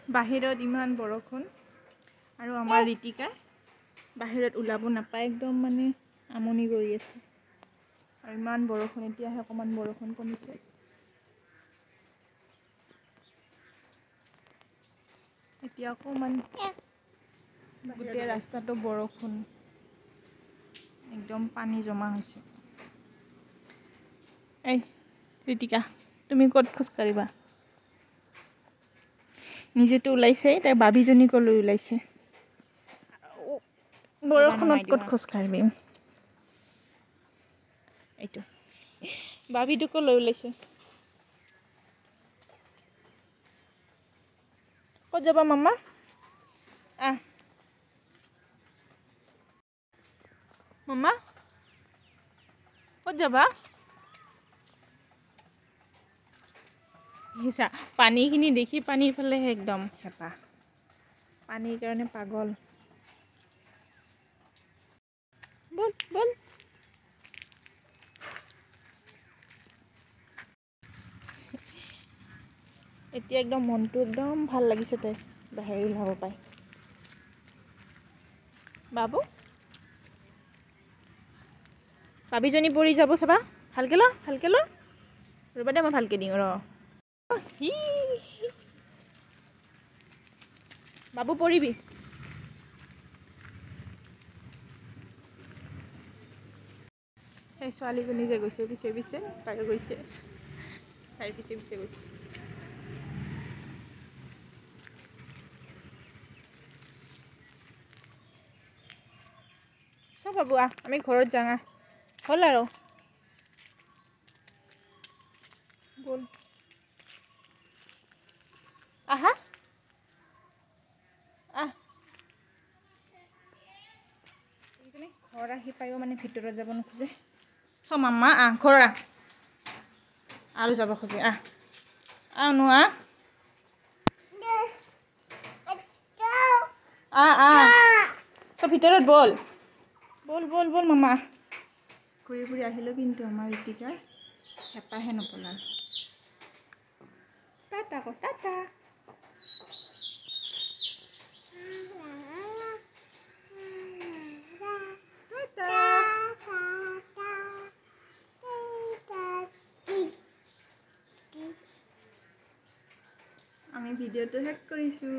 বাহিৰত ইমান বৰষুণ আৰু আমাৰ ঋতিকাই বাহিৰত ওলাব নাপায়, একদম মানে আমনি কৰি আছে। আৰু ইমান বৰষুণ, এতিয়াহে অকণমান বৰষুণ কমিছে। এতিয়া অকণমান গোটেই ৰাস্তাটো বৰষুণ, একদম পানী জমা হৈছে। এই ঋতিকা, তুমি ক'ত খোজকাঢ়িবা? নিজেতো ওলাইছে, তাই বাবিজনীকো লৈ ওলাইছে। বৰষুণত ক'ত খোজকাঢ়িবি? এইটো বাবিটোকো লৈ ওলাইছে। ক'ত যাবা মামা? আহ মামা, ক'ত যাবা? হিচা পানীখিনি দেখি পানীৰ ফালেহে একদম হেঁপাহ, পানীৰ কাৰণে পাগল। বল বল। এতিয়া একদম মনটো একদম ভাল লাগিছে, তাই বাহিৰ ওলাব পায়। বাবু, বাবিজনী পৰি যাব চাবা, ভালকে ল, ভালকে ল। ৰ'বা দে, মই ভালকে দিওঁ ৰ। বাবু পৰিবি। সেই ছোৱালীজনী যে গৈছে পিছে পিছে, তাইও গৈছে, তাইৰ পিছে পিছে গৈছে। চব বাবু আহ, আমি ঘৰত যাওঁ আহ, হ'ল আৰু বল। আহা আহ। ঘৰ আহি পায়ো মানে ভিতৰত যাব নোখোজে। চ মাম্মা আহ, ঘৰ আহ। আৰু যাব খোজে, আহ আহ নো আহ। চ ভিতৰত বল, বল বল বল মামা। ঘূৰি ফুৰি আহিলেও কিন্তু আমাৰ ঋতিকাৰ হেঁপাহে নপলাল। টাটা ক, টাটা। আমি ভিডিঅ'টো শেষ কৰিছোঁ।